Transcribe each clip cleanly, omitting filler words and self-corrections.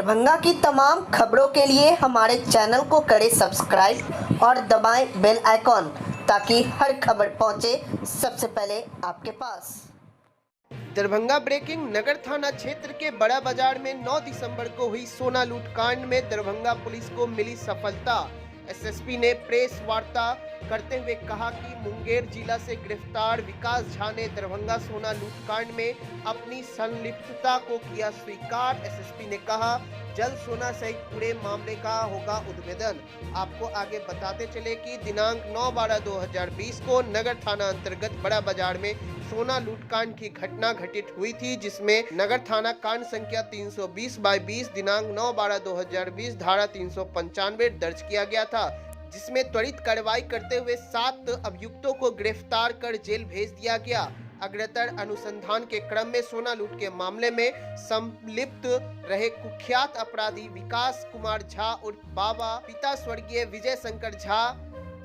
दरभंगा की तमाम खबरों के लिए हमारे चैनल को करें सब्सक्राइब और दबाएं बेल आइकॉन ताकि हर खबर पहुंचे सबसे पहले आपके पास। दरभंगा ब्रेकिंग। नगर थाना क्षेत्र के बड़ा बाजार में 9 दिसंबर को हुई सोना लूट कांड में दरभंगा पुलिस को मिली सफलता। एसएसपी ने प्रेस वार्ता करते हुए कहा कि मुंगेर जिला से गिरफ्तार विकास झा ने दरभंगा सोना लूट कांड में अपनी संलिप्तता को किया स्वीकार। एसएसपी ने कहा जल्द सोना सहित पूरे मामले का होगा उद्भेदन। आपको आगे बताते चले कि दिनांक 9/12/2020 को नगर थाना अंतर्गत बड़ा बाजार में सोना लूटकांड की घटना घटित हुई थी, जिसमें नगर थाना कांड संख्या 320/20 दिनांक 9/12/2020 धारा 395 दर्ज किया गया था, जिसमें त्वरित कार्रवाई करते हुए 7 अभियुक्तों को गिरफ्तार कर जेल भेज दिया गया। अग्रतर अनुसंधान के क्रम में सोना लूट के मामले में संलिप्त रहे कुख्यात अपराधी विकास कुमार झा उर्फ बाबा, पिता स्वर्गीय विजय शंकर झा,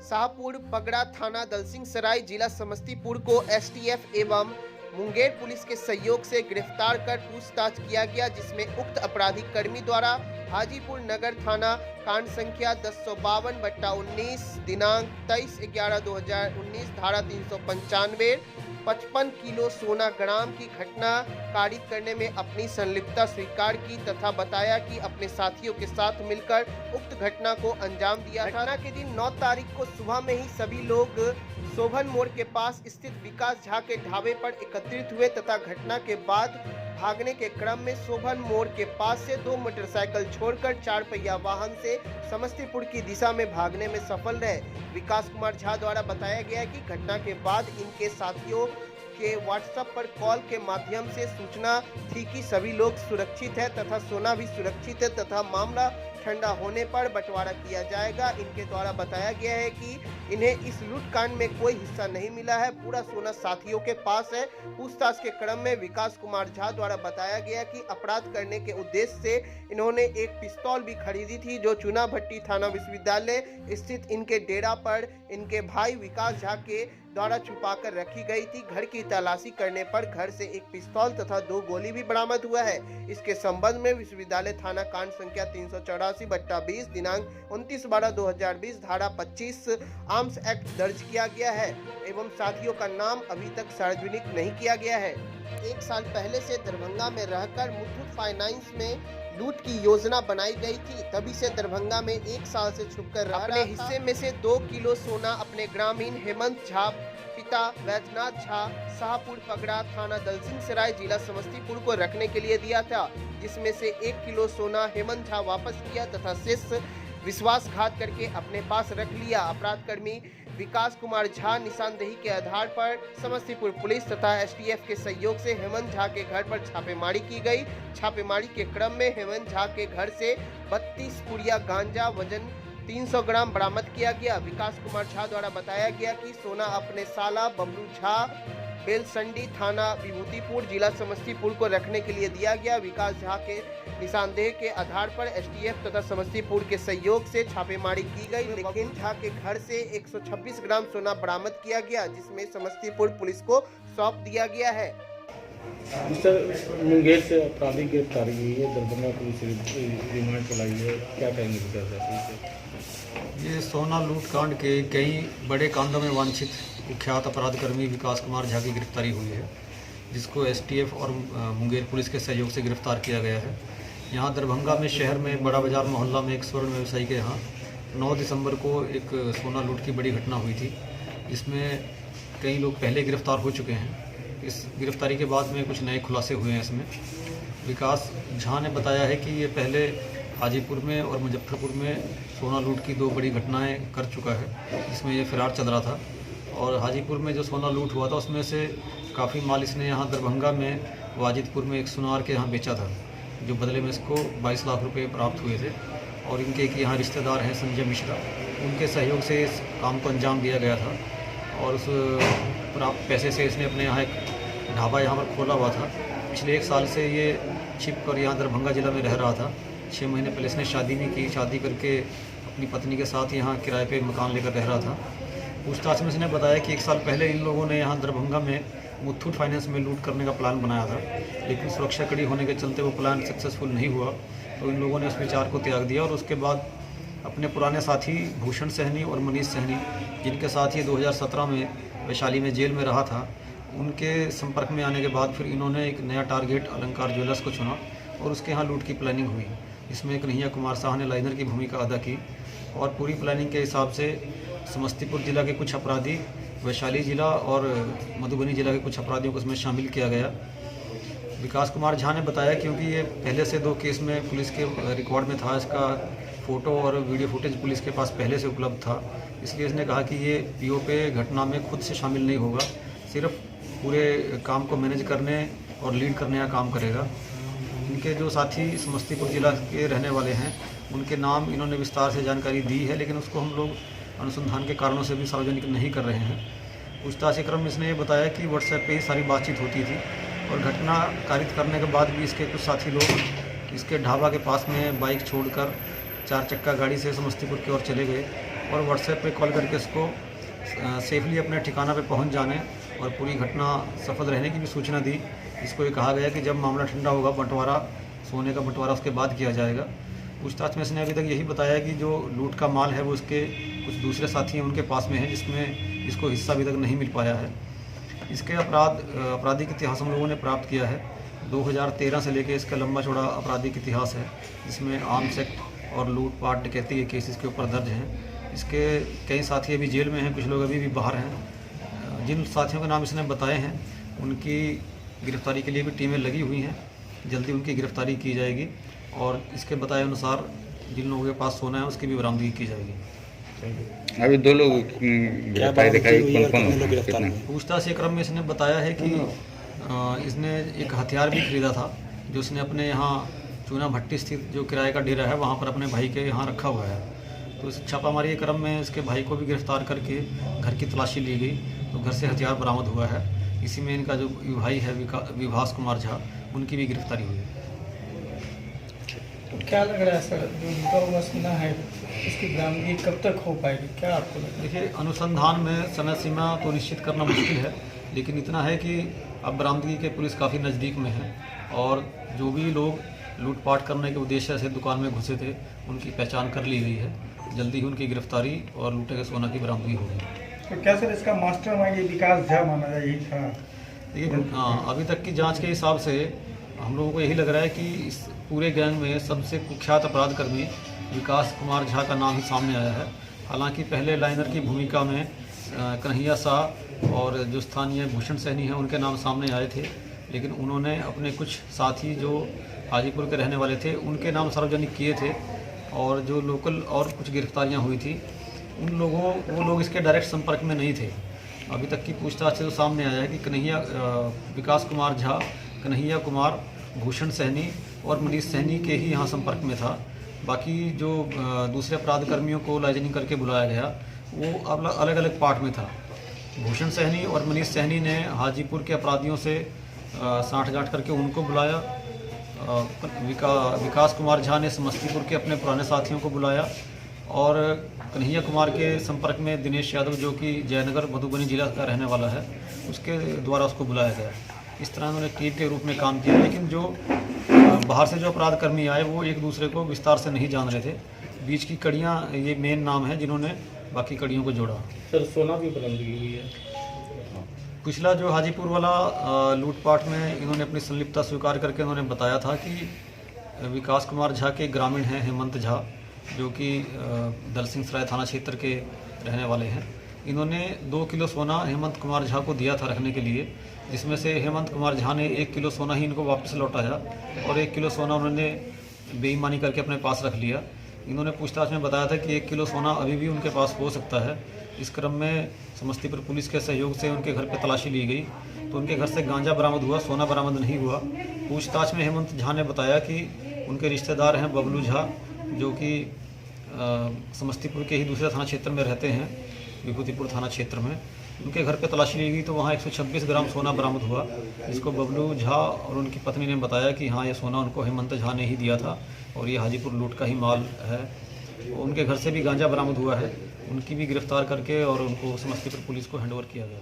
शाहपुर पगड़ा थाना दलसिंह सराय जिला समस्तीपुर को एसटीएफ एवं मुंगेर पुलिस के सहयोग से गिरफ्तार कर पूछताछ किया गया, जिसमें उक्त अपराधी कर्मी द्वारा हाजीपुर नगर थाना कांड संख्या 1052/19 दिनांक 23/11/2019 धारा 395 55 किलो सोना ग्राम की घटना कारित करने में अपनी संलिप्तता स्वीकार की तथा बताया कि अपने साथियों के साथ मिलकर उक्त घटना को अंजाम दिया। घटना के दिन 9 तारीख को सुबह में ही सभी लोग शोभन मोड़ के पास स्थित विकास झा के ढाबे पर एकत्रित हुए तथा घटना के बाद भागने के क्रम में शोभन मोड़ के पास से 2 मोटरसाइकिल छोड़कर 4 पहिया वाहन से समस्तीपुर की दिशा में भागने में सफल रहे। विकास कुमार झा द्वारा बताया गया कि घटना के बाद इनके साथियों के व्हाट्सएप पर कॉल के माध्यम से सूचना थी कि सभी लोग सुरक्षित है तथा सोना भी सुरक्षित है तथा मामला ठंडा होने पर बंटवारा किया जाएगा। इनके द्वारा बताया गया है कि इन्हें इस लूटकांड में कोई हिस्सा नहीं मिला है, पूरा सोना साथियों के पास है। पूछताछ के क्रम में विकास कुमार झा द्वारा बताया गया कि अपराध करने के उद्देश्य से इन्होंने एक पिस्तौल भी खरीदी थी, जो चुना भट्टी थाना विश्वविद्यालय स्थित इनके डेरा पर इनके भाई विकास झा के द्वारा छुपाकर रखी गई थी। घर की तलाशी करने पर घर से एक पिस्तौल तथा 2 गोली भी बरामद हुआ है। इसके संबंध में विश्वविद्यालय थाना कांड संख्या 384/20 दिनांक 29/12/2020 धारा 25 आर्म्स एक्ट दर्ज किया गया है एवं साथियों का नाम अभी तक सार्वजनिक नहीं किया गया है। 1 साल पहले से दरभंगा में रहकर मुथूट फाइनेंस में लूट की योजना बनाई गई थी, तभी से दरभंगा में 1 साल से छुपकर अपने हिस्से में से 2 किलो सोना अपने ग्रामीण हेमंत झा, पिता वैद्यनाथ झा, शाहपुर पगड़ा थाना दलसिंह सराय जिला समस्तीपुर को रखने के लिए दिया था, जिसमें से 1 किलो सोना हेमंत झा वापस किया तथा शेष विश्वासघात करके अपने पास रख लिया। अपराध कर्मी विकास कुमार झा निशानदेही के आधार पर समस्तीपुर पुलिस तथा एसटीएफ के सहयोग से हेमंत झा के घर पर छापेमारी की गई। छापेमारी के क्रम में हेमंत झा के घर से 32 पुड़िया गांजा वजन 300 ग्राम बरामद किया गया। विकास कुमार झा द्वारा बताया गया कि सोना अपने साला बबलू झा बेलसंडी थाना विभूतिपुर जिला समस्तीपुर को रखने के लिए दिया गया। विकास झा के निशानदेह के आधार पर एसटीएफ तथा समस्तीपुर के सहयोग से छापेमारी की गई, लेकिन झा के घर से 126 ग्राम सोना बरामद किया गया, जिसमें समस्तीपुर पुलिस को सौंप दिया गया है। सर, मुंगेर से अपराधी गिरफ्तारी हुई है, दरभंगा पुलिस रिमांड चलाई है, क्या कहेंगे सर? ये सोना लूट कांड के कई बड़े कांडों में वांछित कुख्यात अपराध कर्मी विकास कुमार झा की गिरफ्तारी हुई है, जिसको एसटीएफ और मुंगेर पुलिस के सहयोग से गिरफ्तार किया गया है। यहाँ दरभंगा में शहर में बड़ा बाजार मोहल्ला में एक स्वर्ण व्यवसायी के यहाँ 9 दिसंबर को एक सोना लूट की बड़ी घटना हुई थी, जिसमें कई लोग पहले गिरफ्तार हो चुके हैं। इस गिरफ्तारी के बाद में कुछ नए खुलासे हुए हैं। इसमें विकास झा ने बताया है कि ये पहले हाजीपुर में और मुजफ्फरपुर में सोना लूट की 2 बड़ी घटनाएं कर चुका है, जिसमें ये फरार चल रहा था। और हाजीपुर में जो सोना लूट हुआ था उसमें से काफ़ी माल इसने यहाँ दरभंगा में वाजिदपुर में एक सुनार के यहाँ बेचा था, जो बदले में इसको 22 लाख रुपए प्राप्त हुए थे। और इनके एक यहाँ रिश्तेदार हैं संजय मिश्रा, उनके सहयोग से इस काम को अंजाम दिया गया था। और उस प्राप्त पैसे से इसने अपने यहाँ एक ढाबा यहाँ पर खोला हुआ था। पिछले 1 साल से ये छिप कर यहाँ दरभंगा ज़िला में रह रहा था। 6 महीने पहले इसने शादी भी की, शादी करके अपनी पत्नी के साथ यहाँ किराए पे मकान लेकर रह रहा था। पूछताछ में इसने बताया कि 1 साल पहले इन लोगों ने यहाँ दरभंगा में मुथूट फाइनेंस में लूट करने का प्लान बनाया था, लेकिन सुरक्षा कड़ी होने के चलते वो प्लान सक्सेसफुल नहीं हुआ। तो इन लोगों ने उस विचार को त्याग दिया और उसके बाद अपने पुराने साथी भूषण सहनी और मनीष सहनी, जिनके साथ ये 2017 में वैशाली में जेल में रहा था, उनके संपर्क में आने के बाद फिर इन्होंने एक नया टारगेट अलंकार ज्वेलर्स को चुना और उसके यहाँ लूट की प्लानिंग हुई। इसमें कन्हैया कुमार शाह ने लाइनर की भूमिका अदा की और पूरी प्लानिंग के हिसाब से समस्तीपुर जिला के कुछ अपराधी, वैशाली जिला और मधुबनी जिला के कुछ अपराधियों को इसमें शामिल किया गया। विकास कुमार झा ने बताया क्योंकि ये पहले से 2 केस में पुलिस के रिकॉर्ड में था, इसका फ़ोटो और वीडियो फुटेज पुलिस के पास पहले से उपलब्ध था, इसलिए इसने कहा कि ये पीओ पे घटना में खुद से शामिल नहीं होगा, सिर्फ पूरे काम को मैनेज करने और लीड करने का काम करेगा। इनके जो साथी समस्तीपुर जिला के रहने वाले हैं, उनके नाम इन्होंने विस्तार से जानकारी दी है, लेकिन उसको हम लोग अनुसंधान के कारणों से भी सार्वजनिक नहीं कर रहे हैं। पूछताछ के क्रम में इसने ये बताया कि व्हाट्सएप पे ही सारी बातचीत होती थी और घटना कारित करने के बाद भी इसके कुछ साथी लोग इसके ढाबा के पास में बाइक छोड़कर 4 चक्का गाड़ी से समस्तीपुर की ओर चले गए और व्हाट्सएप पे कॉल करके इसको सेफली अपने ठिकाना पे पहुंच जाने और पूरी घटना सफल रहने की भी सूचना दी। इसको ये कहा गया कि जब मामला ठंडा होगा, बंटवारा, सोने का बंटवारा उसके बाद किया जाएगा। पूछताछ में इसने अभी तक यही बताया कि जो लूट का माल है वो इसके कुछ दूसरे साथी हैं उनके पास में है, जिसमें इसको हिस्सा अभी तक नहीं मिल पाया है। इसके आपराधिक इतिहास हम लोगों ने प्राप्त किया है। 2013 से लेकर इसका लंबा चौड़ा आपराधिक इतिहास है, जिसमें आर्म्स एक्ट और लूटपाट डकैती के केस इसके ऊपर दर्ज हैं। इसके कई साथी अभी जेल में हैं, कुछ लोग अभी भी बाहर हैं। जिन साथियों के नाम इसने बताए हैं उनकी गिरफ्तारी के लिए भी टीमें लगी हुई हैं, जल्दी उनकी गिरफ्तारी की जाएगी और इसके बताए अनुसार जिन लोगों के पास सोना है उसकी भी बरामदगी की जाएगी। अभी 2 लोग गिरफ्तारी दिखाई, कौन? पूछताछ के क्रम में इसने बताया है कि इसने एक हथियार भी खरीदा था, जो इसने अपने यहाँ चूना भट्टी स्थित जो किराए का डेरा है वहाँ पर अपने भाई के यहाँ रखा हुआ है। तो इस छापामारी के क्रम में इसके भाई को भी गिरफ्तार करके घर की तलाशी ली गई, तो घर से हथियार बरामद हुआ है। इसी में इनका जो भाई है विकास कुमार झा, उनकी भी गिरफ्तारी हुई है। क्या लग रहा है सर, जो लूटा हुआ सोना है इसकी बरामदगी कब तक हो पाएगी, क्या आपको लगता है? देखिए, अनुसंधान में समय सीमा तो निश्चित करना मुश्किल है, लेकिन इतना है कि अब बरामदगी के पुलिस काफ़ी नज़दीक में है और जो भी लोग लूटपाट करने के उद्देश्य से दुकान में घुसे थे उनकी पहचान कर ली गई है। जल्दी ही उनकी गिरफ्तारी और लूटे गए सोना की बरामदगी होगी। तो क्या सर इसका मास्टरमाइंड ये विकास झा माना जाए, यही था? देखिए, अभी तक की जांच के हिसाब से हम लोगों को यही लग रहा है कि इस पूरे गैंग में सबसे कुख्यात अपराधकर्मी विकास कुमार झा का नाम ही सामने आया है। हालांकि पहले लाइनर की भूमिका में कन्हैया शाह और जो स्थानीय भूषण सहनी हैं उनके नाम सामने आए थे, लेकिन उन्होंने अपने कुछ साथी जो हाजीपुर के रहने वाले थे उनके नाम सार्वजनिक किए थे और जो लोकल और कुछ गिरफ्तारियां हुई थी वो लोग इसके डायरेक्ट संपर्क में नहीं थे। अभी तक की पूछताछ से तो सामने आया है कि विकास कुमार झा, कन्हैया कुमार, भूषण सहनी और मनीष सहनी के ही यहाँ संपर्क में था। बाकी जो दूसरे अपराध कर्मियों को लाइजनिंग करके बुलाया गया वो अलग अलग पार्ट में था। भूषण सहनी और मनीष सहनी ने हाजीपुर के अपराधियों से साठगांठ करके उनको बुलाया। विकास कुमार झा ने समस्तीपुर के अपने पुराने साथियों को बुलाया और कन्हैया कुमार के संपर्क में दिनेश यादव, जो कि जयनगर मधुबनी जिला का रहने वाला है, उसके द्वारा उसको बुलाया गया। इस तरह उन्होंने टीम के रूप में काम किया, लेकिन जो बाहर से जो अपराध कर्मी आए वो एक दूसरे को विस्तार से नहीं जान रहे थे। बीच की कड़ियाँ ये मेन नाम है जिन्होंने बाकी कड़ियों को जोड़ा। सर, सोना भी बरामदगी हुई है। पिछला जो हाजीपुर वाला लूटपाट में इन्होंने अपनी संलिप्तता स्वीकार करके उन्होंने बताया था कि विकास कुमार झा के ग्रामीण हैं हेमंत झा, जो कि दलसिंह सराय थाना क्षेत्र के रहने वाले हैं। इन्होंने 2 किलो सोना हेमंत कुमार झा को दिया था रखने के लिए, जिसमें से हेमंत कुमार झा ने 1 किलो सोना ही इनको वापस लौटाया और 1 किलो सोना उन्होंने बेईमानी करके अपने पास रख लिया। इन्होंने पूछताछ में बताया था कि 1 किलो सोना अभी भी उनके पास हो सकता है। इस क्रम में समस्तीपुर पुलिस के सहयोग से उनके घर पर तलाशी ली गई तो उनके घर से गांजा बरामद हुआ, सोना बरामद नहीं हुआ। पूछताछ में हेमंत झा ने बताया कि उनके रिश्तेदार हैं बबलू झा, जो कि समस्तीपुर के ही दूसरे थाना क्षेत्र में रहते हैं, विभूतिपुर थाना क्षेत्र में। उनके घर पे तलाशी ली गई तो वहाँ 126 ग्राम सोना बरामद हुआ, जिसको बबलू झा और उनकी पत्नी ने बताया कि हाँ, ये सोना उनको हेमंत झा ने ही दिया था और ये हाजीपुर लूट का ही माल है। उनके घर से भी गांजा बरामद हुआ है, उनकी भी गिरफ्तार करके और उनको समस्तीपुर पुलिस को हैंडओवर किया गया।